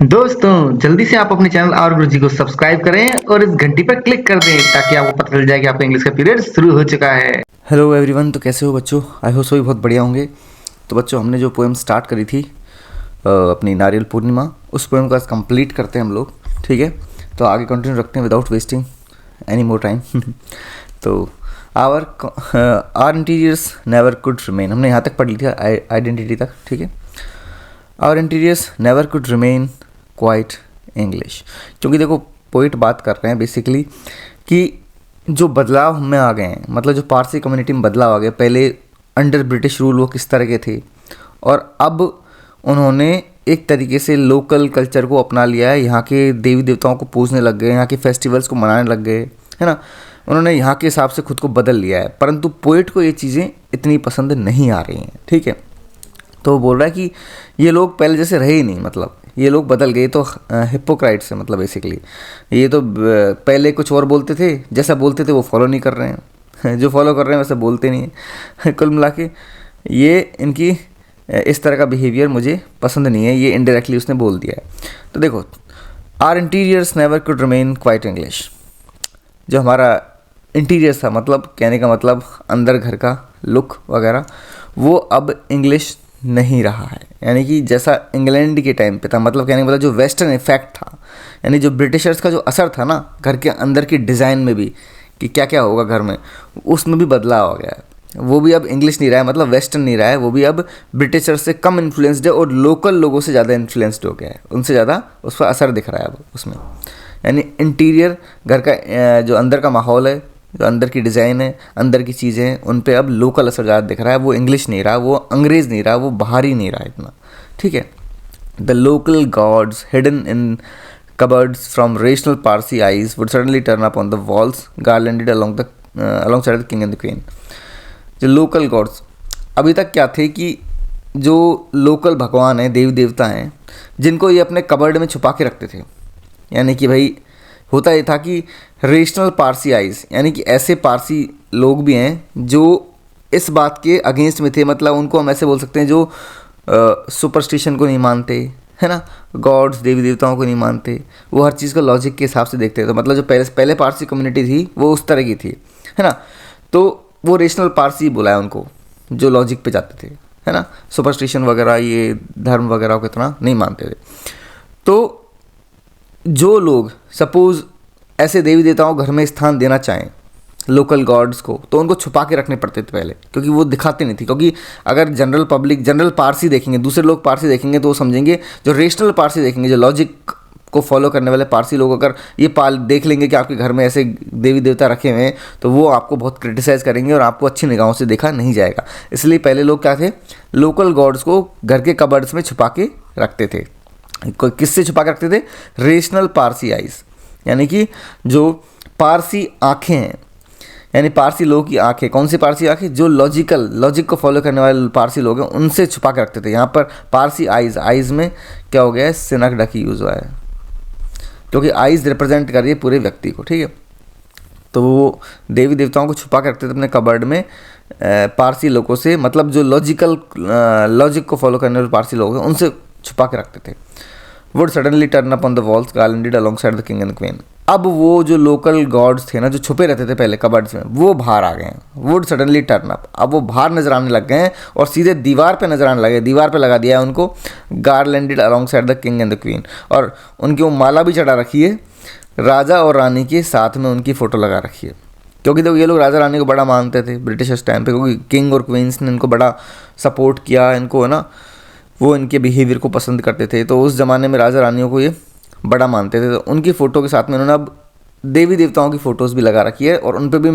दोस्तों जल्दी से आप अपने चैनल और गुरुजी को सब्सक्राइब करें और इस घंटी पर क्लिक कर दें ताकि आपको पता चल जाए कि आपका इंग्लिश का पीरियड शुरू हो चुका है। हेलो एवरीवन, तो कैसे हो बच्चों? आई होप सभी बहुत बढ़िया होंगे। तो बच्चों, हमने जो पोएम स्टार्ट करी थी अपनी नारियल पूर्णिमा, उस पोएम को आज कंप्लीट करते हैं हम लोग। ठीक है, तो आगे कंटिन्यू रखते हैं without wasting any more time. तो our interiors never could remain, हमने यहाँ तक पढ़ ली थी आइडेंटिटी तक। ठीक है, our interiors never could remain quite English. क्योंकि देखो, पोइट बात कर रहे हैं बेसिकली कि जो बदलाव में आ गए हैं, मतलब जो पारसी कम्युनिटी में बदलाव आ गए, पहले अंडर ब्रिटिश रूल वो किस तरह के थे और अब उन्होंने एक तरीके से लोकल कल्चर को अपना लिया है। यहाँ के देवी देवताओं को पूजने लग गए, यहाँ के फेस्टिवल्स को मनाने लग गए, है ना। उन्होंने यहाँ के हिसाब से खुद को बदल लिया है, परंतु पोइट को ये चीज़ें इतनी पसंद नहीं आ रही हैं। ठीक है, तो वो बोल रहा है कि ये लोग पहले जैसे रहे ही नहीं, मतलब ये लोग बदल गए। तो हिपोक्राइट्स है, मतलब बेसिकली ये तो पहले कुछ और बोलते थे, जैसा बोलते थे वो फॉलो नहीं कर रहे हैं, जो फॉलो कर रहे हैं वैसे बोलते नहीं हैं। कुल मिला के ये इनकी इस तरह का बिहेवियर मुझे पसंद नहीं है, ये इनडायरेक्टली उसने बोल दिया है। तो देखो, our interiors never could remain quite English. जो हमारा इंटीरियर था, मतलब कहने का मतलब अंदर घर का लुक वगैरह, वो अब इंग्लिश नहीं रहा है। यानी कि जैसा इंग्लैंड के टाइम पे था, मतलब कहने का मतलब जो वेस्टर्न इफेक्ट था, यानी जो ब्रिटिशर्स का जो असर था ना घर के अंदर की डिज़ाइन में भी, कि क्या क्या होगा घर में, उसमें भी बदलाव हो गया है। वो भी अब इंग्लिश नहीं रहा है, मतलब वेस्टर्न नहीं रहा है, वो भी अब ब्रिटिशर्स से कम इन्फ्लुएंस्ड है और लोकल लोगों से ज़्यादा इन्फ्लुएंस्ड हो गया है, उनसे ज़्यादा उस पर असर दिख रहा है अब उसमें। यानी इंटीरियर घर का जो अंदर का माहौल है, जो अंदर की डिज़ाइन है, अंदर की चीज़ें हैं, उन पे अब लोकल असर ज़्यादा दिख रहा है। वो इंग्लिश नहीं रहा, वो अंग्रेज़ नहीं रहा, वो बाहरी नहीं रहा इतना। ठीक है, the local gods hidden in cupboards from rational Parsi eyes would suddenly turn up on the walls garlanded alongside the king and the queen। जो लोकल गॉड्स अभी तक क्या थे कि जो लोकल भगवान हैं, देवी देवता हैं, जिनको ये अपने कबर्ड में छुपा के रखते थे। यानी कि भाई होता ये था कि रेशनल पारसी आइज़, यानी कि ऐसे पारसी लोग भी हैं जो इस बात के अगेंस्ट में थे, मतलब उनको हम ऐसे बोल सकते हैं जो सुपरस्टिशन को नहीं मानते, है ना, गॉड्स देवी देवताओं को नहीं मानते, वो हर चीज़ को लॉजिक के हिसाब से देखते थे। तो मतलब जो पहले पारसी कम्युनिटी थी वो उस तरह की थी, है ना। तो वो रेशनल पारसी बुलाया उनको, जो लॉजिक पे जाते थे, है ना, सुपरस्टिशन वगैरह ये धर्म वगैरह को इतना नहीं मानते थे। तो जो लोग सपोज़ ऐसे देवी देवताओं को घर में स्थान देना चाहें, लोकल गॉड्स को, तो उनको छुपा के रखने पड़ते थे पहले, क्योंकि वो दिखाते नहीं थे। क्योंकि अगर जनरल पब्लिक, जनरल पारसी देखेंगे, दूसरे लोग पारसी देखेंगे तो वो समझेंगे, जो रेशनल पारसी देखेंगे, जो लॉजिक को फॉलो करने वाले पारसी लोग अगर ये देख लेंगे कि आपके घर में ऐसे देवी देवता रखे हुए हैं, तो वो आपको बहुत क्रिटिसाइज़ करेंगे और आपको अच्छी निगाहों से देखा नहीं जाएगा। इसलिए पहले लोग क्या थे, लोकल गॉड्स को घर के कबर्ड्स में छुपा के रखते थे। किससे छुपा के रखते थे? रेशनल पारसी आइज़, यानी कि जो पारसी आँखें हैं, यानी पारसी लोगों की आंखें। कौन सी पारसी आंखें? जो लॉजिक को फॉलो करने वाले पारसी लोग हैं, उनसे छुपा के रखते थे। यहाँ पर पारसी आइज़ में क्या हो गया है, सिनक डकी यूज़ हुआ है, क्योंकि आइज़ रिप्रेजेंट कर रही है पूरे व्यक्ति को। ठीक है, तो वो देवी देवताओं को छुपा के रखते थे अपने कबर्ड में पारसी लोगों से, मतलब जो लॉजिक को फॉलो करने वाले पारसी लोग हैं उनसे छुपा के रखते थे। Would suddenly turn up on the walls garlanded alongside the king and queen. अब वो जो लोकल गॉड्स थे ना, जो छुपे रहते थे पहले कबर्ड्स में, वो बाहर आ गए हैं। वुड सडनली टर्न अप, अब वो बाहर नजर आने लग गए हैं और सीधे दीवार पे नजर आने लगे। दीवार पे लगा दिया है उनको garlanded alongside the king and the queen, और उनकी वो माला भी चढ़ा रखी है, राजा और रानी के साथ में उनकी फ़ोटो लगा रखी है। क्योंकि तो ये लोग राजा रानी को बड़ा मानते थे ब्रिटिश टाइम पे, क्योंकि किंग और क्वींस ने इनको बड़ा सपोर्ट किया, इनको, है ना, वो इनके बिहेवियर को पसंद करते थे। तो उस ज़माने में राजा रानियों को ये बड़ा मानते थे। तो उनकी फ़ोटो के साथ में उन्होंने अब देवी देवताओं की फ़ोटोज़ भी लगा रखी है और उन पर भी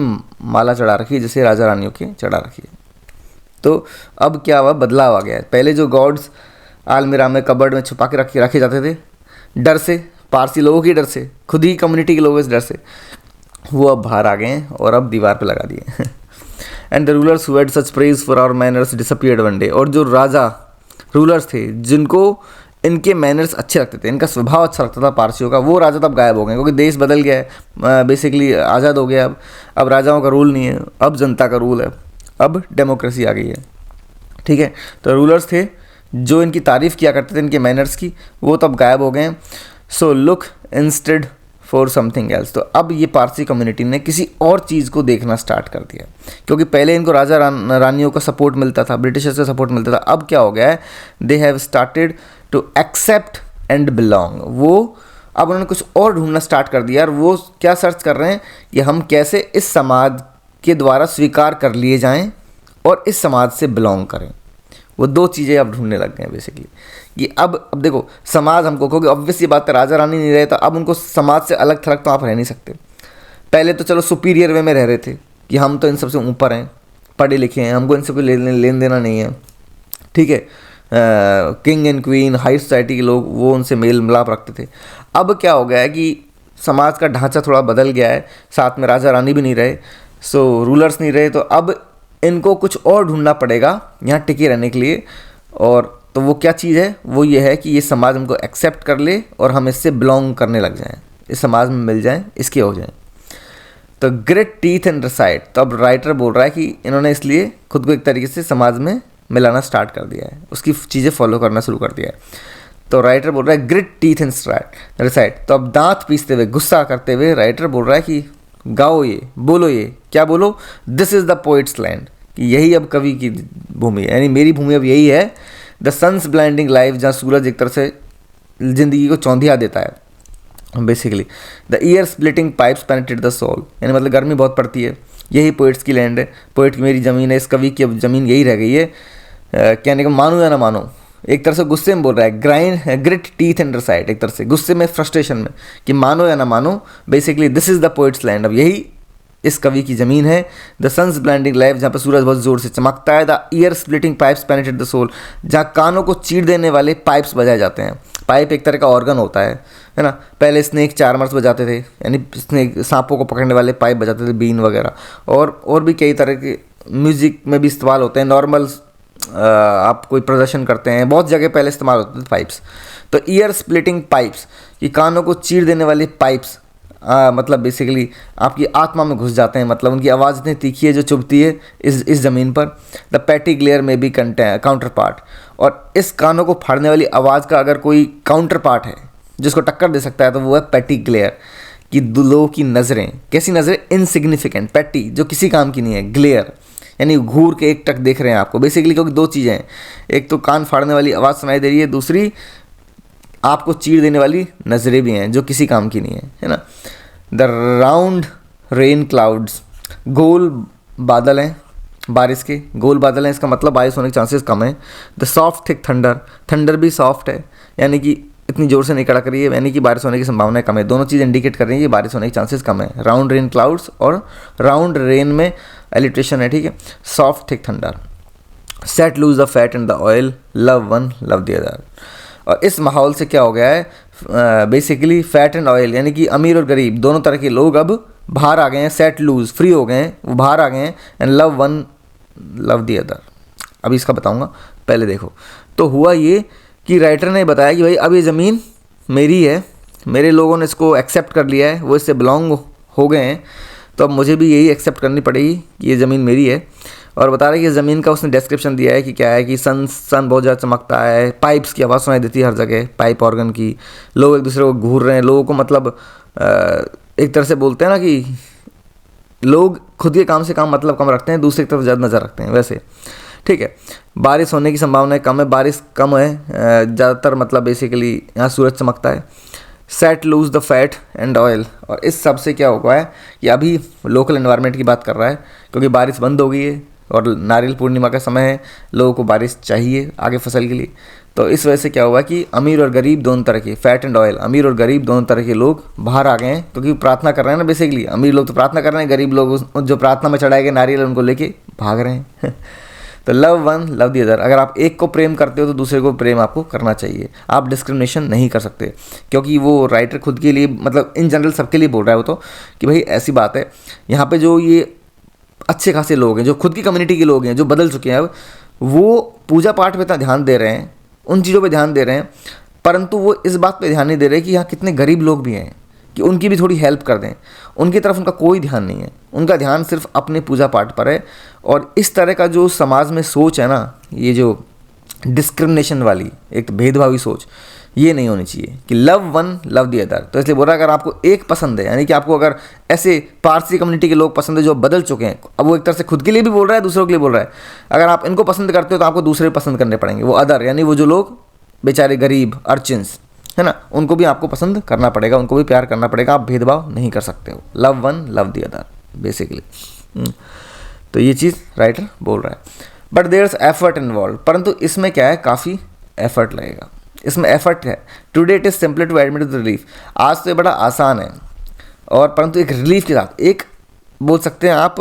माला चढ़ा रखी है, जैसे राजा रानियों की चढ़ा रखी है। तो अब क्या हुआ, बदलाव आ गया है। पहले जो गॉड्स आलमीरा में कबर्ड में छुपा के रखे जाते थे, डर से, पारसी लोगों के डर से, खुद ही कम्युनिटी के लोगों के डर से, वो अब बाहर आ गए हैं और अब दीवार पे लगा दिए। And the rulers who had such praise for our manners disappeared one day. और जो राजा रूलर्स थे जिनको इनके मैनर्स अच्छे लगते थे, इनका स्वभाव अच्छा लगता था पारसियों का, वो राजा तब गायब हो गए, क्योंकि देश बदल गया है, बेसिकली आज़ाद हो गया। अब राजाओं का रूल नहीं है, अब जनता का रूल है, अब डेमोक्रेसी आ गई है। ठीक है, तो रूलर्स थे जो इनकी तारीफ़ किया करते थे इनके मैनर्स की, वो तो अब गायब हो गए हैं। So look instead for something else. तो अब ये पारसी कम्युनिटी ने किसी और चीज़ को देखना स्टार्ट कर दिया, क्योंकि पहले इनको राजा रानियों का सपोर्ट मिलता था, ब्रिटिशर्स का सपोर्ट मिलता था। अब क्या हो गया है, they have started to accept and belong. वो अब उन्होंने कुछ और ढूंढना स्टार्ट कर दिया, और वो क्या सर्च कर रहे हैं कि हम कैसे इस समाज के द्वारा स्वीकार कर लिए जाएं और इस समाज से बिलोंग करें। वो दो चीज़ें अब ढूंढने लग गए हैं बेसिकली, कि अब देखो समाज हमको, क्योंकि ऑब्वियस ये बात है राजा रानी नहीं रहे, तो अब उनको समाज से अलग थलग तो आप रह नहीं सकते। पहले तो चलो सुपीरियर वे में रह रहे थे कि हम तो इन सबसे ऊपर हैं, पढ़े लिखे हैं, हमको इनसे कोई लेन देना नहीं है, ठीक है। King and queen, high society के लोग, वो उनसे मेल मिलाप रखते थे। अब क्या हो गया है कि समाज का ढांचा थोड़ा बदल गया है, साथ में राजा रानी भी नहीं रहे, सो रूलर्स नहीं रहे, तो अब इनको कुछ और ढूंढना पड़ेगा यहाँ टिके रहने के लिए। और तो वो क्या चीज़ है, वो ये है कि ये समाज हमको एक्सेप्ट कर ले और हम इससे बिलोंग करने लग जाएं, इस समाज में मिल जाएं, इसके हो जाएं। तो ग्रेट टीथ एंड रिसाइड। तो अब राइटर बोल रहा है कि इन्होंने इसलिए खुद को एक तरीके से समाज में मिलाना स्टार्ट कर दिया है, उसकी चीज़ें फॉलो करना शुरू कर दिया है। तो राइटर बोल रहा है ग्रिट टीथ एंड रिसाइड। तो अब दांत पीसते हुए, गुस्सा करते हुए राइटर बोल रहा है कि गाओ ये, बोलो ये, क्या बोलो, this is the poets land, कि यही अब कवि की भूमि है, यानी मेरी भूमि अब यही है। द सन्स ब्लाइंडिंग लाइफ, जहाँ सूरज एक तरह से ज़िंदगी को चौंधिया देता है basically. The ear splitting pipes penetrate the soul, यानी मतलब गर्मी बहुत पड़ती है, यही पोइट्स की लैंड है, पोइट की मेरी ज़मीन है, इस कवि की अब ज़मीन यही रह गई है। कहने का मानो या ना मानो, एक तरह से गुस्से में बोल रहा है, grind grit teeth and reside, एक तरह से गुस्से में, फ्रस्ट्रेशन में, कि मानो या ना मानो, basically this is the poets land, अब यही इस कवि की ज़मीन है। द सन्स ब्लाइंडिंग लाइफ, जहाँ पर सूरज बहुत ज़ोर से चमकता है। The ear splitting pipes penetrate the soul, जहाँ कानों को चीर देने वाले पाइप्स बजाए जाते हैं। पाइप एक तरह का ऑर्गन होता है ना। पहले स्नेक चार्मर्स बजाते थे, यानी स्नेक, सांपों को पकड़ने वाले पाइप बजाते थे, बीन वगैरह, और भी कई तरह के म्यूज़िक में भी इस्तेमाल होते हैं। नॉर्मल आप कोई प्रदर्शन करते हैं, बहुत जगह पहले इस्तेमाल होते थे पाइप्स। तो ईयर स्प्लिटिंग पाइप्स, कि कानों को चीर देने वाले पाइप्स, मतलब बेसिकली आपकी आत्मा में घुस जाते हैं, मतलब उनकी आवाज़ इतनी तीखी है जो चुभती है इस ज़मीन पर। द पैटी ग्लेयर में भी काउंटर पार्ट, और इस कानों को फाड़ने वाली आवाज़ का अगर कोई काउंटर पार्ट है जिसको टक्कर दे सकता है, तो वो है पैटी ग्लेयर, कि लोगों की नज़रें, कैसी नज़रें, इनसिग्निफिकेंट, पैटी जो किसी काम की नहीं है, ग्लेयर यानी घूर के एक टक देख रहे हैं आपको बेसिकली, क्योंकि दो चीज़ें हैं, एक तो कान फाड़ने वाली आवाज़ सुनाई दे रही है, दूसरी आपको चीर देने वाली नज़रें भी हैं जो किसी काम की नहीं है ना। द राउंड रेन क्लाउड्स, गोल बादल हैं, बारिश के गोल बादल हैं, इसका मतलब बारिश होने के चांसेस कम है। The soft thick thunder, thunder भी सॉफ्ट है, यानी कि इतनी ज़ोर से नहीं कड़क रही है, यानी कि बारिश होने की संभावना कम है। दोनों चीज़ इंडिकेट कर रही है कि बारिश होने के चांसेस कम है। राउंड रेन क्लाउड्स, और राउंड रेन में एलिट्रेशन है, ठीक है। Soft thick thunder, set lose the fat and the oil, love one love the other. और इस माहौल से क्या हो गया है, बेसिकली फैट एंड ऑयल, यानी कि अमीर और गरीब दोनों तरह के लोग अब बाहर आ गए हैं, सेट लूज, फ्री हो गए हैं, वो बाहर आ गए हैं, and love one love the other. अभी इसका बताऊंगा, पहले देखो। तो हुआ ये कि राइटर ने बताया कि भाई अब ये ज़मीन मेरी है, मेरे लोगों ने इसको एक्सेप्ट कर लिया है, वो इससे बिलोंग हो गए हैं, तो अब मुझे भी यही एक्सेप्ट करनी पड़ेगी कि ये ज़मीन मेरी है। और बता रहे कि ज़मीन का उसने डिस्क्रिप्शन दिया है कि क्या है, कि सन बहुत ज़्यादा चमकता है, पाइप्स की आवाज़ सुनाई देती है हर जगह, पाइप ऑर्गन की, लोग एक दूसरे को घूर रहे हैं, लोगों को मतलब एक तरह से बोलते हैं ना कि लोग खुद के काम से काम मतलब कम रखते हैं, दूसरी तरफ ज़्यादा नज़र रखते हैं, वैसे ठीक है। बारिश होने की संभावना कम है, बारिश कम है ज़्यादातर, मतलब बेसिकली यहाँ सूरज चमकता है। Set lose the fat and oil, और इस सब से क्या हुआ है कि अभी लोकल एनवायरनमेंट की बात कर रहा है, क्योंकि बारिश बंद हो गई है और नारियल पूर्णिमा का समय है, लोगों को बारिश चाहिए आगे फसल के लिए। तो इस वजह से क्या हुआ कि अमीर और गरीब दोनों तरह के, फैट एंड ऑयल, अमीर और गरीब दोनों तरह के लोग बाहर आ गए हैं, क्योंकि प्रार्थना कर रहे हैं ना बेसिकली। अमीर लोग तो प्रार्थना कर रहे हैं, गरीब लोग जो प्रार्थना में चढ़ाए गए नारियल उनको लेके भाग रहे हैं। तो love one love the other, अगर आप एक को प्रेम करते हो तो दूसरे को प्रेम आपको करना चाहिए, आप डिस्क्रिमिनेशन नहीं कर सकते। क्योंकि वो राइटर खुद के लिए, मतलब इन जनरल सबके लिए बोल रहा है वो तो, कि भाई ऐसी बात है, यहाँ पे जो ये अच्छे खासे लोग हैं, जो खुद की कम्युनिटी के लोग हैं, जो बदल चुके हैं अब, वो पूजा पाठ पे इतना ध्यान दे रहे हैं, उन चीज़ों पे ध्यान दे रहे हैं, परंतु वो इस बात पे ध्यान नहीं दे रहे कि यहाँ कितने गरीब लोग भी हैं, कि उनकी भी थोड़ी हेल्प कर दें। उनकी तरफ उनका कोई ध्यान नहीं है, उनका ध्यान सिर्फ अपने पूजा पाठ पर है। और इस तरह का जो समाज में सोच है ना, ये जो डिस्क्रिमिनेशन वाली, एक भेदभावी सोच, ये नहीं होनी चाहिए कि love one love the other. तो इसलिए बोल रहा है अगर आपको एक पसंद है, यानी कि आपको अगर ऐसे पारसी कम्युनिटी के लोग पसंद है जो बदल चुके हैं, अब वो एक तरह से खुद के लिए भी बोल रहा है, दूसरों के लिए बोल रहा है, अगर आप इनको पसंद करते हो तो आपको दूसरे पसंद करने पड़ेंगे, वो अदर यानी वो जो लोग बेचारे गरीब अर्चिन्स है ना, उनको भी आपको पसंद करना पड़ेगा, उनको भी प्यार करना पड़ेगा, आप भेदभाव नहीं कर सकते हो। Love one love the other basically. तो ये चीज़ राइटर बोल रहा है। But there is effort involve, परंतु इसमें क्या है, काफ़ी एफर्ट लगेगा, इसमें एफर्ट है। Today it is simple to admit the relief, आज तो ये बड़ा आसान है, और परंतु एक रिलीफ के साथ, एक बोल सकते हैं आप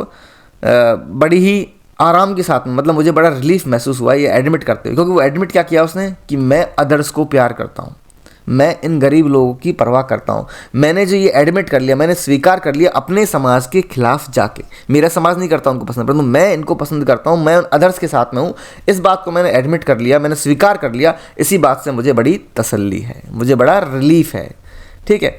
बड़ी ही आराम के साथ में, मतलब मुझे बड़ा रिलीफ महसूस हुआ ये एडमिट करते हुए, क्योंकि वो एडमिट क्या किया उसने कि मैं अदर्स को प्यार करता हूँ, मैं इन गरीब लोगों की परवाह करता हूँ। मैंने जो ये एडमिट कर लिया, मैंने स्वीकार कर लिया अपने समाज के खिलाफ जाके, मेरा समाज नहीं करता उनको पसंद, परंतु मैं इनको पसंद करता हूँ, मैं उन अदर्स के साथ में हूँ, इस बात को मैंने एडमिट कर लिया, मैंने स्वीकार कर लिया, इसी बात से मुझे बड़ी तसल्ली है, मुझे बड़ा रिलीफ है। ठीक है,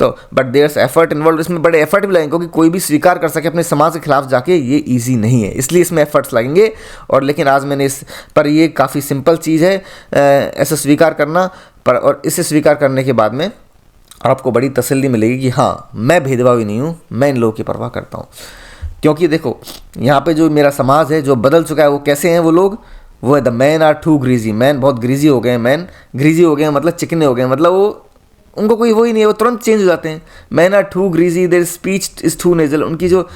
तो बट देयर्स एफर्ट इन्वॉल्व, इसमें बड़े एफर्ट भी लगेंगे, क्योंकि कोई भी स्वीकार कर सके अपने समाज के खिलाफ जाके ये इजी नहीं है, इसलिए इसमें एफर्ट्स लगेंगे। और लेकिन आज मैंने इस पर, ये काफ़ी सिंपल चीज़ है ऐसा स्वीकार करना, पर और इसे स्वीकार करने के बाद में आपको बड़ी तसल्ली मिलेगी कि हाँ मैं भेदभावी नहीं हूँ, मैं इन लोगों की परवाह करता हूँ। क्योंकि देखो यहाँ पे जो मेरा समाज है जो बदल चुका है, वो कैसे हैं वो लोग, वो है the men are too greasy, men बहुत ग्रीजी हो गए हैं, मैन ग्रीजी हो गए हैं मतलब चिकने हो गए हैं, मतलब वो उनको कोई वही नहीं है, वो तुरंत चेंज हो जाते हैं। Men are too greasy, their speech is too nasal, उनकी जो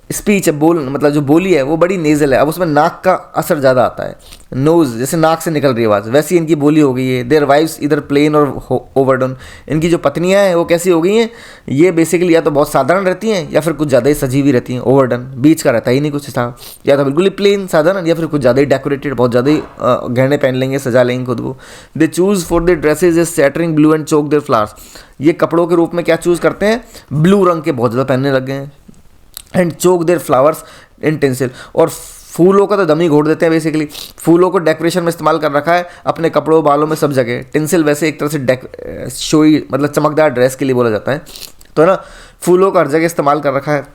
स्पीच है, बोल मतलब जो बोली है वो बड़ी नेजल है, अब उसमें नाक का असर ज़्यादा आता है, नोज जैसे नाक से निकल रही है आवाज़, वैसी इनकी बोली हो गई है। देयर वाइफ्स इधर प्लेन और ओवरडन, इनकी जो पत्नियां हैं वो कैसी हो गई हैं, ये बेसिकली या तो बहुत साधारण रहती हैं या फिर कुछ ज़्यादा ही सजी हुई रहती हैं, ओवरडन बीच का रहता ही नहीं कुछ था, या तो बिल्कुल ही प्लेन साधारण, या फिर कुछ ज़्यादा ही डेकोरेटेड, बहुत ज़्यादा ही गहने पहन लेंगे, सजा लेंगे खुद को। They choose for their dresses is shattering blue and choke their flowers, ये कपड़ों के रूप में क्या चूज़ करते हैं, ब्लू रंग के बहुत ज़्यादा पहनने लग गए हैं, and choke their flowers in tinsel, और फूलों का तो दम ही घोट देते हैं बेसिकली, फूलों को डेकोरेशन में इस्तेमाल कर रखा है अपने कपड़ों बालों में सब जगह। टिंसिल वैसे एक तरह से शोई मतलब चमकदार ड्रेस के लिए बोला जाता है, तो ना फूलों का हर जगह इस्तेमाल कर रखा है,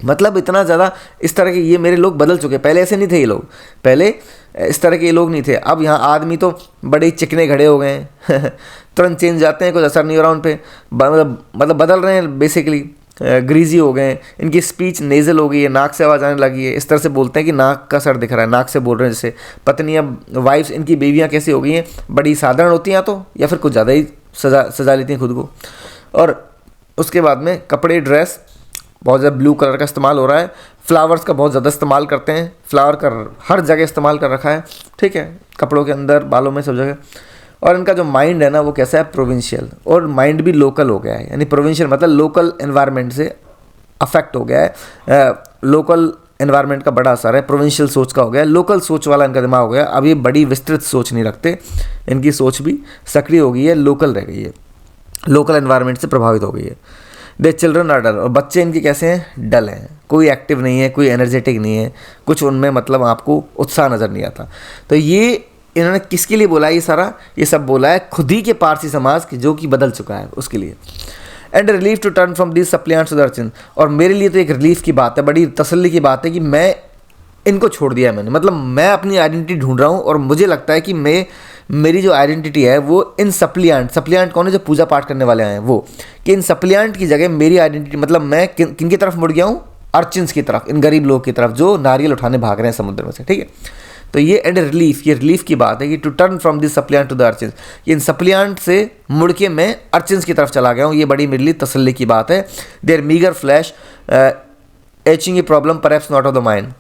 मतलब इतना ज़्यादा इस तरह के ये मेरे लोग बदल चुके हैं। पहले ऐसे नहीं थे ये लोग, पहले इस तरह के ये लोग नहीं थे, अब यहाँ आदमी तो बड़े चिकने घड़े हो गए हैं तुरंत चेंज जाते हैं, कुछ असर नहीं हो रहा उन पर, मतलब बदल रहे हैं बेसिकली, ग्रीजी हो गए हैं, इनकी स्पीच नेज़ल हो गई है, नाक से आवाज़ आने लगी है, इस तरह से बोलते हैं कि नाक का सर दिख रहा है, नाक से बोल रहे हैं। जैसे पत्नियाँ वाइफ्स इनकी बीवियाँ कैसी हो गई हैं, बड़ी साधारण होती हैं तो, या फिर कुछ ज़्यादा ही सजा लेती हैं खुद को। और उसके बाद में कपड़े ड्रेस बहुत ज़्यादा ब्लू कलर का इस्तेमाल हो रहा है, फ्लावर्स का बहुत ज़्यादा इस्तेमाल करते हैं, फ्लावर का हर जगह इस्तेमाल कर रखा है, ठीक है, कपड़ों के अंदर बालों में सब जगह। और इनका जो माइंड है ना वो कैसा है, प्रोविंशियल, और माइंड भी लोकल हो गया है, यानी प्रोविंशियल मतलब लोकल एनवायरनमेंट से अफेक्ट हो गया है, लोकल एनवायरनमेंट का बड़ा असर है, प्रोविंशियल सोच का हो गया, लोकल सोच वाला इनका दिमाग हो गया। अब ये बड़ी विस्तृत सोच नहीं रखते, इनकी सोच भी सक्रिय हो गई है, लोकल रह गई है, लोकल एनवायरनमेंट से प्रभावित हो गई है। दे चिल्ड्रन आर डल, और बच्चे इनके कैसे हैं, डल हैं, कोई एक्टिव नहीं है, कोई एनर्जेटिक नहीं है, कुछ उनमें मतलब आपको उत्साह नज़र नहीं आता। तो ये इन्होंने किसके लिए बोला है ये सारा, ये सब बोला है खुद ही के पारसी समाज की जो कि बदल चुका है उसके लिए। And relief to turn from this suppliants to the urchin, और मेरे लिए तो एक रिलीफ की बात है, बड़ी तसल्ली की बात है कि मैं इनको छोड़ दिया है मैंने, मतलब मैं अपनी आइडेंटिटी ढूंढ रहा हूँ, और मुझे लगता है कि मेरी जो आइडेंटिटी है वो इन सप्लियांट कौन है, जो पूजा पाठ करने वाले हैं वो, कि इन सप्लियांट की जगह मेरी आइडेंटिटी, मतलब मैं किन की तरफ मुड़ गया हूँ, अर्चिन्स की तरफ, इन गरीब लोग की तरफ जो नारियल उठाने भाग रहे हैं समुद्र में से, ठीक है। तो ये एंड रिलीफ, ये रिलीफ की बात है कि to turn from this suppliant to the urchins, इन सप्लियांट से मुड़ के मैं अर्चिन्स की तरफ चला गया हूँ, ये बड़ी मेरे लिए तसल्ली की बात है। Their meagre flesh aching a problem perhaps not of the mind,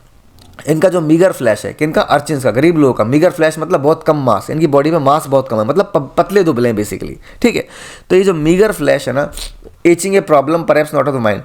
इनका जो मीगर फ्लैश है, किनका, अर्चिन्स का, गरीब लोगों का। मीगर फ्लैश मतलब बहुत कम मास, इनकी बॉडी में मास बहुत कम है, मतलब पतले दुबले हैं बेसिकली, ठीक है। तो ये जो मीगर फ्लैश है ना, etching a problem perhaps not of the mind,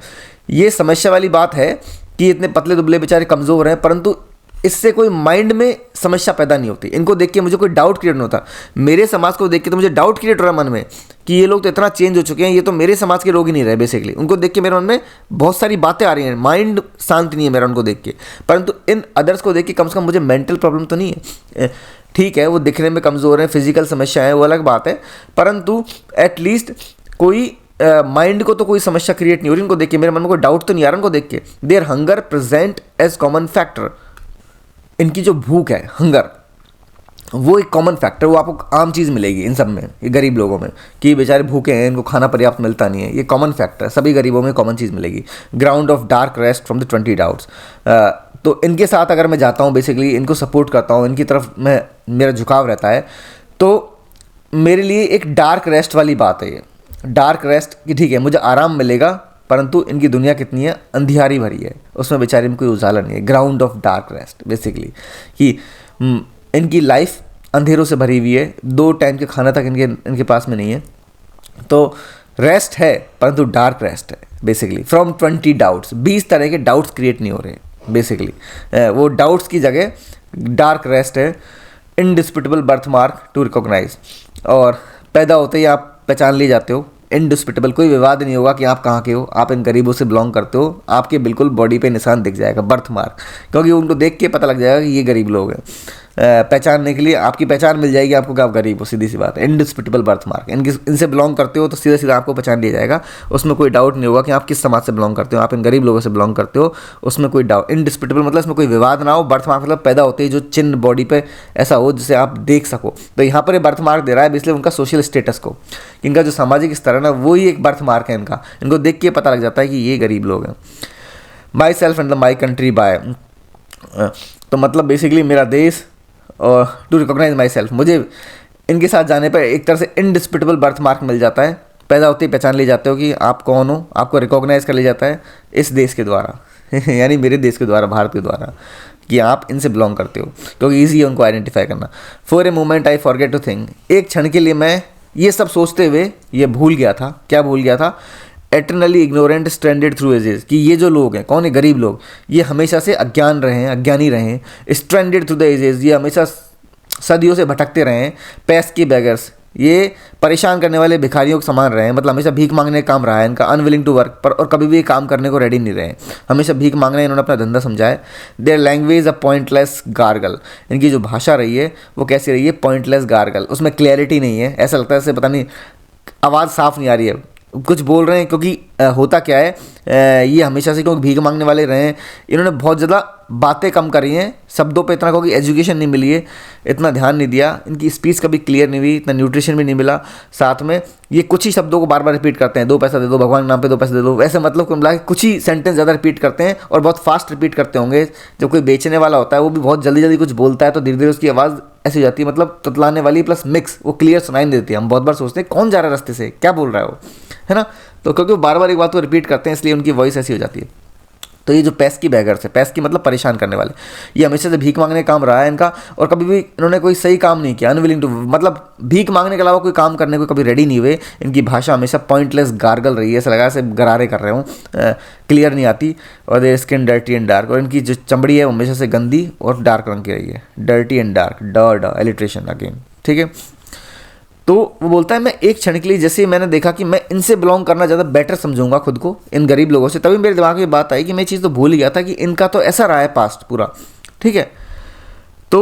ये समस्या वाली बात है कि इतने पतले दुबले बेचारे कमज़ोर हैं, परंतु इससे कोई माइंड में समस्या पैदा नहीं होती। इनको देख के मुझे कोई डाउट क्रिएट नहीं होता, मेरे समाज को देख के तो मुझे डाउट क्रिएट हो रहा है मन में कि ये लोग तो इतना चेंज हो चुके हैं, ये तो मेरे समाज के लोग ही नहीं रहे बेसिकली। उनको देख के मेरे मन में बहुत सारी बातें आ रही हैं, माइंड शांत नहीं है मेरा उनको देख के, परंतु इन अदर्स को देख के कम से कम मुझे मेंटल प्रॉब्लम तो नहीं है। ठीक है, वो दिखने में कमज़ोर हैं, फिजिकल समस्या है, वो अलग बात है, परंतु एटलीस्ट कोई माइंड को तो कोई समस्या क्रिएट नहीं हो रही इनको देख के, मेरे मन में कोई डाउट तो नहीं आ रहा उनको देख के। Their hunger present as common factor, इनकी जो भूख है, हंगर, वो एक कॉमन फैक्टर, वो आपको आम चीज़ मिलेगी इन सब में, ये गरीब लोगों में, कि बेचारे भूखे हैं, इनको खाना पर्याप्त मिलता नहीं है। ये कॉमन फैक्टर, सभी गरीबों में कॉमन चीज़ मिलेगी। Ground of dark rest from the 20 doubts. तो इनके साथ अगर मैं जाता हूँ, बेसिकली इनको सपोर्ट करता हूँ, इनकी तरफ मेरा झुकाव रहता है, तो मेरे लिए एक डार्क रेस्ट वाली बात है ये। डार्क रेस्ट कि ठीक है मुझे आराम मिलेगा, परंतु इनकी दुनिया कितनी है, अंधियारी भरी है, उसमें बेचारे में कोई उजाला नहीं है। Ground of dark rest basically कि इनकी लाइफ अंधेरों से भरी हुई है, 2 टाइम के खाना तक इनके पास में नहीं है। तो रेस्ट है परंतु डार्क रेस्ट है बेसिकली। फ्रॉम 20 डाउट्स, 20 तरह के डाउट्स क्रिएट नहीं हो रहे बेसिकली। वो डाउट्स की जगह डार्क रेस्ट है। इनडिस्प्यूटेबल बर्थ मार्क टू रिकॉग्नाइज, और पैदा होते ही आप पहचान लिए जाते हो। इनडिस्प्यूटेबल, कोई विवाद नहीं होगा कि आप कहाँ के हो, आप इन गरीबों से बिलोंग करते हो, आपके बिल्कुल बॉडी पे निशान दिख जाएगा, बर्थ मार्क, क्योंकि उनको देख के पता लग जाएगा कि ये गरीब लोग हैं। पहचानने के लिए आपकी पहचान मिल जाएगी आपको कि आप गरीब हो, सीधी सी बात है। इनडिस्प्यूटेबल बर्थ मार्क, इनसे बिलोंग करते हो तो सीधा सीधा आपको पहचान लिया जाएगा, उसमें कोई डाउट नहीं होगा कि आप किस समाज से बिलोंग करते हो, आप इन गरीब लोगों से बिलोंग करते हो, उसमें कोई डाउट। इनडिस्प्यूटेबल मतलब इसमें कोई विवाद ना हो। बर्थ मार्क मतलब पैदा होते ही जो चिन्ह बॉडी पे ऐसा हो जिसे आप देख सको, तो यहाँ पर बर्थ मार्क दे रहा है इसलिए उनका सोशल स्टेटस को, इनका जो सामाजिक स्तर है ना, वही एक बर्थ मार्क है इनका। इनको देख के पता लग जाता है कि ये गरीब लोग हैं। My self and my country bye, तो मतलब बेसिकली मेरा देश और टू रिकॉग्नाइज माई सेल्फ, मुझे इनके साथ जाने पर एक तरह से इनडिस्प्यूटेबल बर्थ मार्क मिल जाता है। पैदा होते ही पहचान ले जाते हो कि आप कौन हो, आपको रिकॉग्नाइज कर लिया जाता है इस देश के द्वारा यानी मेरे देश के द्वारा, भारत के द्वारा, कि आप इनसे बिलोंग करते हो, क्योंकि ईजी है उनको आइडेंटिफाई करना। For a moment I forget to think, एक क्षण के लिए मैं ये सब सोचते हुए ये भूल गया था। क्या भूल गया था? Eternally ignorant stranded through ages, कि ये जो लोग हैं, कौन है, गरीब लोग, ये हमेशा से अज्ञानी रहे हैं। स्ट्रैंडेड थ्रू द एजेस, ये हमेशा सदियों से भटकते रहे हैं। पेस्की बेगर्स, ये परेशान करने वाले भिखारियों के समान रहे हैं, मतलब हमेशा भीख मांगने का काम रहा है इनका। अनविलिंग टू वर्क, पर और कभी भी काम करने को रेडी नहीं रहे, हमेशा भीख मांगना इन्होंने अपना धंधा समझा है। Their language a pointless gargle, इनकी जो भाषा रही है वो कैसी रही है? पॉइंटलेस गार्गल, उसमें क्लैरिटी नहीं है, ऐसा लगता है जैसे पता नहीं आवाज़ साफ नहीं आ रही है, कुछ बोल रहे हैं। क्योंकि होता क्या है, ये हमेशा से क्योंकि भीख मांगने वाले रहे हैं, इन्होंने बहुत ज़्यादा बातें कम करी हैं, शब्दों पे इतना, क्योंकि एजुकेशन नहीं मिली है, इतना ध्यान नहीं दिया, इनकी स्पीच कभी क्लियर नहीं हुई, इतना न्यूट्रिशन भी नहीं मिला। साथ में ये कुछ ही शब्दों को बार बार रिपीट करते हैं, 2 पैसा दे दो, भगवान के नाम पे 2 पैसे दे दो, वैसे मतलब कुल मिला के कुछ ही सेंटेंस ज़्यादा रिपीट करते हैं और बहुत फास्ट रिपीट करते होंगे। जब कोई बेचने वाला होता है वो भी बहुत जल्दी जल्दी कुछ बोलता है तो धीरे धीरे उसकी आवाज़ ऐसी हो जाती है, मतलब तुतलाने वाली प्लस मिक्स, वो क्लियर सुनाई नहीं देती है। हम बहुत बार सोचते हैं कौन जा रहा है रास्ते से, क्या बोल रहा है वो, है ना। तो क्योंकि वो बार बार एक बात को रिपीट करते हैं इसलिए उनकी वॉइस ऐसी हो जाती है। तो ये जो पेस्की बैगर्स है, पेस्की मतलब परेशान करने वाले, ये हमेशा से भीख मांगने का काम रहा है इनका, और कभी भी इन्होंने कोई सही काम नहीं किया। अनविलिंग टू, मतलब भीख मांगने के अलावा कोई काम करने को कभी रेडी नहीं हुए। इनकी भाषा हमेशा पॉइंटलेस गार्गल रही है, ऐसा लगा से गरारे कर रहे हूँ, क्लियर नहीं आती। और their skin dirty and dark, और इनकी जो चमड़ी है वो हमेशा से गंदी और डार्क रंग की रही है। डर्टी एंड डार्क, ड एलिट्रेशन अगेन, ठीक है। तो वो बोलता है मैं एक क्षण के लिए, जैसे मैंने देखा कि मैं इनसे बिलोंग करना ज़्यादा बेटर समझूंगा खुद को इन गरीब लोगों से, तभी मेरे दिमाग में बात आई कि मैं चीज़ तो भूल ही गया था कि इनका तो ऐसा रहा है पास्ट पूरा, ठीक है। तो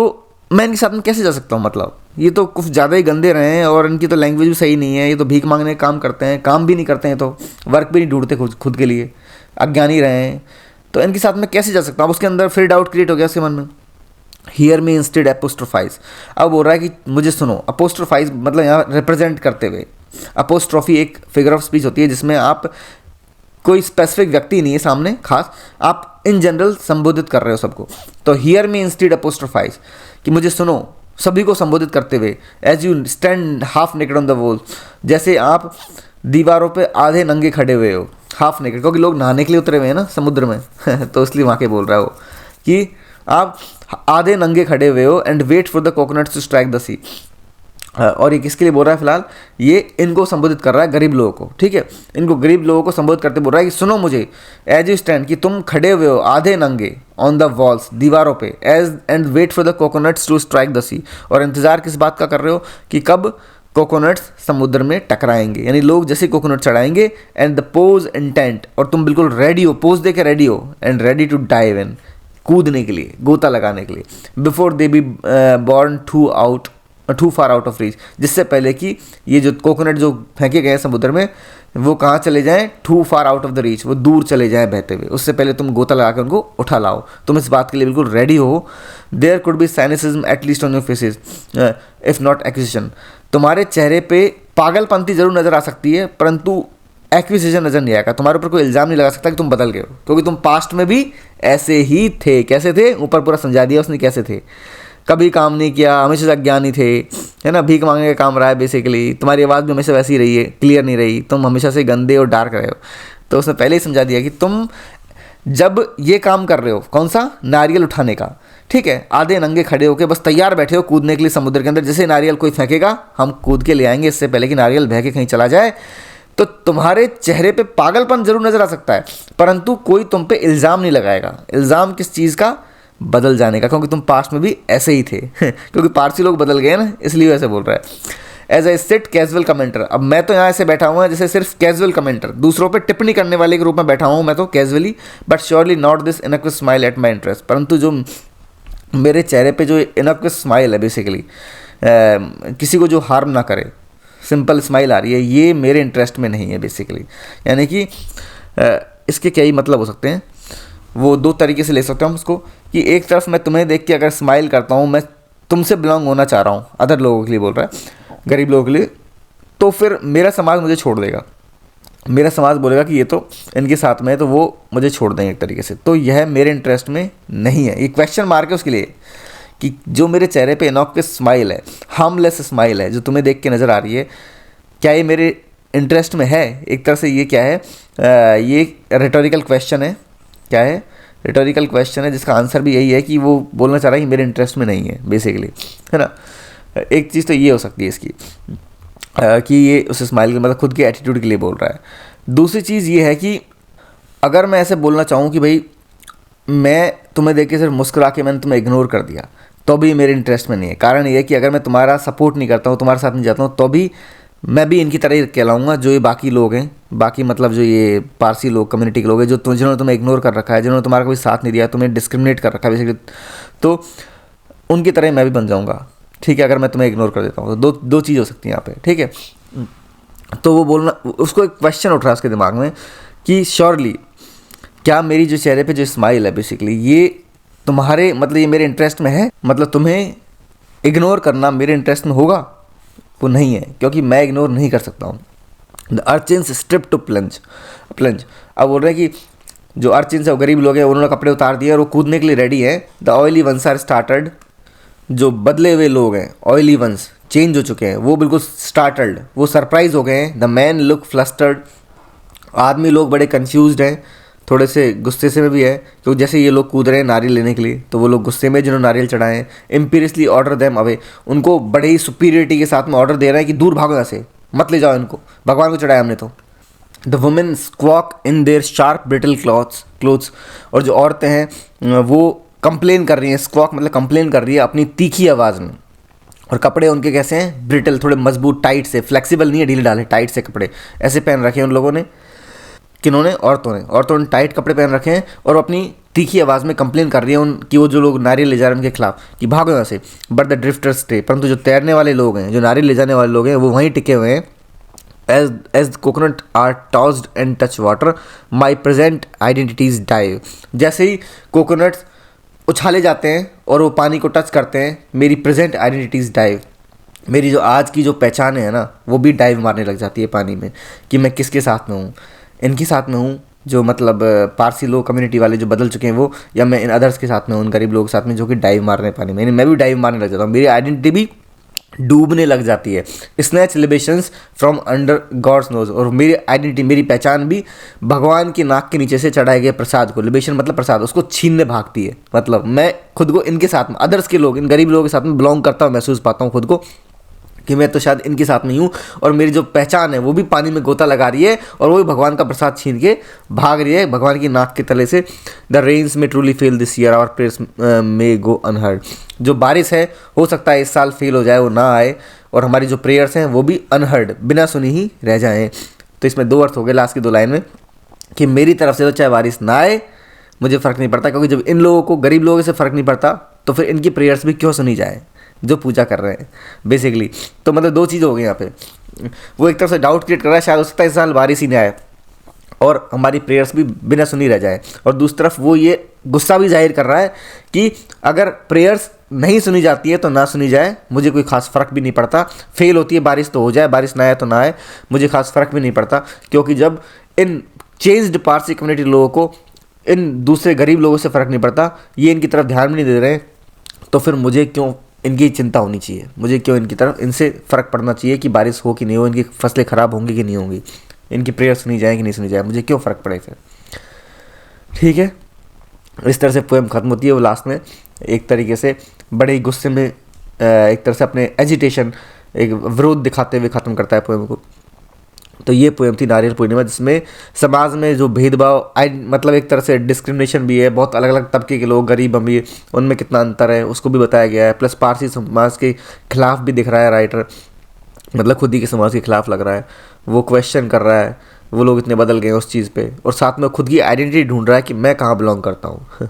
मैं इनके साथ में कैसे जा सकता हूँ, मतलब ये तो कुछ ज़्यादा ही गंदे रहे हैं और इनकी तो लैंग्वेज भी सही नहीं है, ये तो भीख मांगने का काम करते हैं, काम भी नहीं करते हैं, तो वर्क भी नहीं ढूंढते खुद के लिए, अज्ञानी रहे हैं, तो इनके साथ में कैसे जा सकता हूँ। उसके अंदर फिर डाउट क्रिएट हो गया उसके मन में। हियर मी इंस्टेड एपोस्ट्रोफाइज, अब बोल रहा है कि मुझे सुनो। अपोस्ट्रोफाइज मतलब यहाँ रिप्रेजेंट करते हुए, अपोस्ट्रोफी एक फिगर ऑफ स्पीच होती है जिसमें आप कोई स्पेसिफिक व्यक्ति नहीं है सामने खास, आप इन जनरल संबोधित कर रहे हो सबको। तो हियर मी इंस्टेड एपोस्ट्रोफाइज, कि मुझे सुनो, सभी को संबोधित करते हुए। As you stand half naked on the wall, जैसे आप दीवारों पे आधे नंगे खड़े हुए हो, हाफ नेकेड, क्योंकि लोग नहाने के लिए उतरे हुए हैं ना समुद्र में तो इसलिए वहाँ के बोल रहा है वो कि आप आधे नंगे खड़े हुए हो। And wait for the coconuts to strike the sea, और ये किसके लिए बोल रहा है फिलहाल, ये इनको संबोधित कर रहा है, गरीब लोगों को, ठीक है। इनको गरीब लोगों को संबोधित करते बोल रहा है कि सुनो मुझे, एज यू स्टैंड, कि तुम खड़े हुए हो आधे नंगे, ऑन द वॉल्स, दीवारों पे, as and wait for the coconuts to strike the sea, और इंतजार किस बात का कर रहे हो कि कब कोकोनट्स समुद्र में टकराएंगे, यानी लोग जैसे कोकोनट चढ़ाएंगे। एंड द पोज इंटेंट, और तुम बिल्कुल रेडी हो, पोज दे के रेडी हो, and ready to dive in, कूदने के लिए, गोता लगाने के लिए। Before they be born too far out of reach, जिससे पहले कि ये जो कोकोनट जो फेंके गए समुद्र में वो कहाँ चले जाएं, too far out of the reach, वो दूर चले जाएं बहते हुए, उससे पहले तुम गोता लगा के उनको उठा लाओ। तुम इस बात के लिए बिल्कुल रेडी हो। There could be cynicism at least on your faces if not acquisition. तुम्हारे चेहरे पे पागलपंती जरूर नजर आ सकती है, परंतु एक्विजिशन नजर नहीं आएगा। तुम्हारे ऊपर कोई इल्जाम नहीं लगा सकता कि तुम बदल गए हो, क्योंकि तुम पास्ट में भी ऐसे ही थे। कैसे थे, ऊपर पूरा समझा दिया उसने कैसे थे। कभी काम नहीं किया, हमेशा अज्ञानी थे, है ना, भीख मांगने का काम रहा है बेसिकली। तुम्हारी आवाज़ भी हमेशा वैसी रही है, क्लियर नहीं रही, तुम हमेशा से गंदे और डार्क रहे हो। तो उसने पहले ही समझा दिया कि तुम जब ये काम कर रहे हो, कौन सा, नारियल उठाने का, ठीक है, आधे नंगे खड़े होकर बस तैयार बैठे हो कूदने के लिए समुद्र के अंदर। जैसे नारियल कोई फेंकेगा, हम कूद के ले आएंगे इससे पहले कि नारियल बह के कहीं चला जाए। तो तुम्हारे चेहरे पे पागलपन जरूर नजर आ सकता है, परंतु कोई तुम पे इल्ज़ाम नहीं लगाएगा। इल्ज़ाम किस चीज़ का, बदल जाने का, क्योंकि तुम पास्ट में भी ऐसे ही थे क्योंकि पारसी लोग बदल गए ना, इसलिए वैसे बोल रहा है। As a sit casual commenter, अब मैं तो यहाँ ऐसे बैठा हुआ जैसे सिर्फ कैजुअल कमेंटर, दूसरों पे टिप्पणी करने वाले के रूप में बैठा हूँ मैं तो casually, but surely not this inquisitive smile at my interest. परंतु जो मेरे चेहरे पे जो इनक्विस स्माइल है बेसिकली, किसी को जो हार्म ना करे, सिंपल स्माइल आ रही है, ये मेरे इंटरेस्ट में नहीं है बेसिकली। यानी कि इसके कई मतलब हो सकते हैं, वो दो तरीके से ले सकते हैं हम उसको, कि एक तरफ मैं तुम्हें देख के अगर स्माइल करता हूँ, मैं तुमसे बिलोंग होना चाह रहा हूँ, अदर लोगों के लिए बोल रहा है, गरीब लोगों के लिए, तो फिर मेरा समाज मुझे छोड़ देगा। मेरा समाज बोलेगा कि ये तो इनके साथ में है, तो वो मुझे छोड़ देंगे एक तरीके से। तो यह मेरे इंटरेस्ट में नहीं है। ये क्वेश्चन मार्क है उसके लिए कि जो मेरे चेहरे पे इनॉक्यूअस स्माइल है, हार्मलेस स्माइल है, जो तुम्हें देख के नज़र आ रही है, क्या ये मेरे इंटरेस्ट में है? एक तरह से ये क्या है, ये रिटोरिकल क्वेश्चन है। क्या है? रिटोरिकल क्वेश्चन है, जिसका आंसर भी यही है कि वो बोलना चाह रहा है कि मेरे इंटरेस्ट में नहीं है बेसिकली, है ना। एक चीज़ तो ये हो सकती है इसकी कि ये उस स्माइल के मतलब खुद के एटीट्यूड के लिए बोल रहा है। दूसरी चीज़ ये है कि अगर मैं ऐसे बोलना चाहूँ कि भाई मैं तुम्हें देख के सिर्फ मुस्कुरा के मैंने तुम्हें इग्नोर कर दिया, तो भी मेरे इंटरेस्ट में नहीं है। कारण ये है कि अगर मैं तुम्हारा सपोर्ट नहीं करता हूँ, तुम्हारे साथ नहीं जाता हूँ, तो भी मैं भी इनकी तरह ही कहलाऊंगा जो ये बाकी लोग हैं, बाकी मतलब जो ये पारसी लोग, कम्युनिटी के लोग हैं, जो जिन्होंने तुम्हें इग्नोर कर रखा है, जिन्होंने तुम्हारा कोई साथ नहीं दिया, तुम्हें डिस्क्रिमिनेट कर रखा है बेसिकली, तो उनकी तरह मैं भी बन जाऊँगा, ठीक है, अगर मैं तुम्हें इग्नोर कर देता हूँ। तो दो चीज़ हो सकती है यहाँ पे, ठीक है। तो वो बोलना, उसको एक क्वेश्चन उठ रहा है उसके दिमाग में कि श्योरली क्या मेरी जो चेहरे पे जो स्माइल है बेसिकली, ये तुम्हारे मतलब ये मेरे इंटरेस्ट में है, मतलब तुम्हें इग्नोर करना मेरे इंटरेस्ट में होगा? वो नहीं है, क्योंकि मैं इग्नोर नहीं कर सकता हूँ। The urchins strip to plunge. अब बोल रहे हैं कि जो अर्चिन्स है वो गरीब लोग हैं, उन्होंने कपड़े उतार दिए और वो कूदने के लिए रेडी है। The oily ones are startled. जो बदले हुए लोग हैं, ऑयली वंस, चेंज हो चुके हैं, वो बिल्कुल स्टार्टल्ड, वो सरप्राइज हो गए हैं। The man look flustered. आदमी लोग बड़े कंफ्यूज्ड हैं, थोड़े से गुस्से से में भी है, क्योंकि जैसे ये लोग कूद रहे हैं नारियल लेने के लिए, तो वो लोग गुस्से में जिन्होंने नारियल चढ़ाए हैं। इम्पीरियसली ऑर्डर देम अवे। उनको बड़े ही सुपीरियरिटी के साथ में ऑर्डर दे रहे हैं कि दूर भागो यहाँ से, मत ले जाओ इनको, भगवान को चढ़ाया हमने तो। The women squawk in their sharp brittle clothes. और जो औरतें हैं वो कंप्लेन कर रही हैं, स्क्वॉक मतलब कंप्लेन कर रही है अपनी तीखी आवाज़ में। और कपड़े उनके कैसे हैं? ब्रिटल, थोड़े मजबूत, टाइट से, फ्लेक्सिबल नहीं है, ढीले ढाले, टाइट से कपड़े ऐसे पहन रखे हैं उन लोगों ने। किन्होंने? औरतों ने टाइट कपड़े पहन रखे हैं और अपनी तीखी आवाज़ में कंप्लेन कर रही है कि वो जो लोग नारियल ले जा रहे हैं उनके खिलाफ कि भागो यहाँ से। But the drifters stay. परंतु जो तैरने वाले लोग हैं, जो नारियल ले जाने वाले लोग हैं, वो वहीं टिके हुए हैं। As coconut are tossed and touch water, my present identities dive. जैसे ही कोकोनट्स उछाले जाते हैं और वो पानी को टच करते हैं, मेरी प्रेजेंट आइडेंटिटीज डाइव, मेरी जो आज की जो पहचान है ना, वो भी डाइव मारने लग जाती है पानी में, कि मैं किसके साथ में हूँ। इनके साथ में हूँ जो मतलब पारसी लोग कम्युनिटी वाले जो बदल चुके हैं वो, या मैं इन अदर्स के साथ में हूँ, उन गरीब लोगों के साथ में जो कि डाइव मार रहे हैं पानी में। मैं भी डाइव मारने लग जाता हूँ, मेरी आइडेंटिटी भी डूबने लग जाती है। Snatch libations from under God's nose. और मेरी आइडेंटिटी, मेरी पहचान भी भगवान की नाक के नीचे से चढ़ाए गए प्रसाद को, लिबेशन मतलब प्रसाद, उसको छीनने भागती है। मतलब मैं खुद को इनके साथ में, अदर्स के लोग, इन गरीब लोगों के साथ में बिलोंग करता हूँ, महसूस पाता हूँ खुद को कि मैं तो शायद इनके साथ में हूँ, और मेरी जो पहचान है वो भी पानी में गोता लगा रही है, और वो भी भगवान का प्रसाद छीन के भाग रही है भगवान की नाक के तले से। The rains may truly fail this year, our prayers may go unheard. जो बारिश है हो सकता है इस साल फेल हो जाए, वो ना आए, और हमारी जो प्रेयर्स हैं वो भी अनहर्ड, बिना सुनी ही रह जाएँ। तो इसमें दो अर्थ हो गए लास्ट की दो लाइन में, कि मेरी तरफ से तो चाहे बारिश ना आए मुझे फ़र्क नहीं पड़ता, क्योंकि जब इन लोगों को, गरीब लोगों से फ़र्क नहीं पड़ता, तो फिर इनकी प्रेयर्स भी क्यों सुनी जाए। जो पूजा कर रहे हैं बेसिकली। तो मतलब दो चीज़ हो गई यहाँ पे, वो एक तरफ से डाउट क्रिएट कर रहा है शायद हो सकता है इस साल बारिश ही नहीं आए और हमारी प्रेयर्स भी बिना सुनी रह जाए, और दूसरी तरफ वो ये गुस्सा भी जाहिर कर रहा है कि अगर प्रेयर्स नहीं सुनी जाती है तो ना सुनी जाए, मुझे कोई खास फ़र्क भी नहीं पड़ता, फेल होती है बारिश तो हो जाए, बारिश ना आए तो ना आए, मुझे खास फ़र्क भी नहीं पड़ता, क्योंकि जब इन चेंज्ड पारसी कम्युनिटी लोगों को इन दूसरे गरीब लोगों से फ़र्क नहीं पड़ता, ये इनकी तरफ ध्यान भी नहीं दे रहे हैं, तो फिर मुझे क्यों इनकी चिंता होनी चाहिए, मुझे क्यों इनकी तरफ इनसे फ़र्क पड़ना चाहिए कि बारिश हो कि नहीं हो, इनकी फसलें ख़राब होंगी कि नहीं होंगी, इनकी प्रेयर सुनी जाए कि नहीं सुनी जाए, मुझे क्यों फ़र्क पड़े फिर। ठीक है, इस तरह से पोएम ख़त्म होती है। वो लास्ट में एक तरीके से बड़े ही गुस्से में एक तरह से अपने एजिटेशन, एक विरोध दिखाते हुए ख़त्म करता है पोएम को। तो ये पोएम थी नारियल पूर्णिमा, जिसमें समाज में जो भेदभाव मतलब एक तरह से डिस्क्रिमिनेशन भी है, बहुत अलग अलग तबके के लोग, गरीब अमीर, उनमें कितना अंतर है उसको भी बताया गया है, प्लस पारसी समाज के खिलाफ भी दिख रहा है राइटर, मतलब खुद ही के समाज के खिलाफ लग रहा है, वो क्वेश्चन कर रहा है वो लोग इतने बदल गए उस चीज़ पे, और साथ में खुद की आइडेंटिटी ढूंढ रहा है कि मैं कहाँ बिलोंग करता हूँ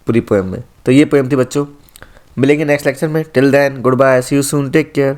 पूरी पोएम में। तो ये पोएम थी बच्चों, मिलेंगे नेक्स्ट लेक्चर में, till then goodbye, see you soon, take care.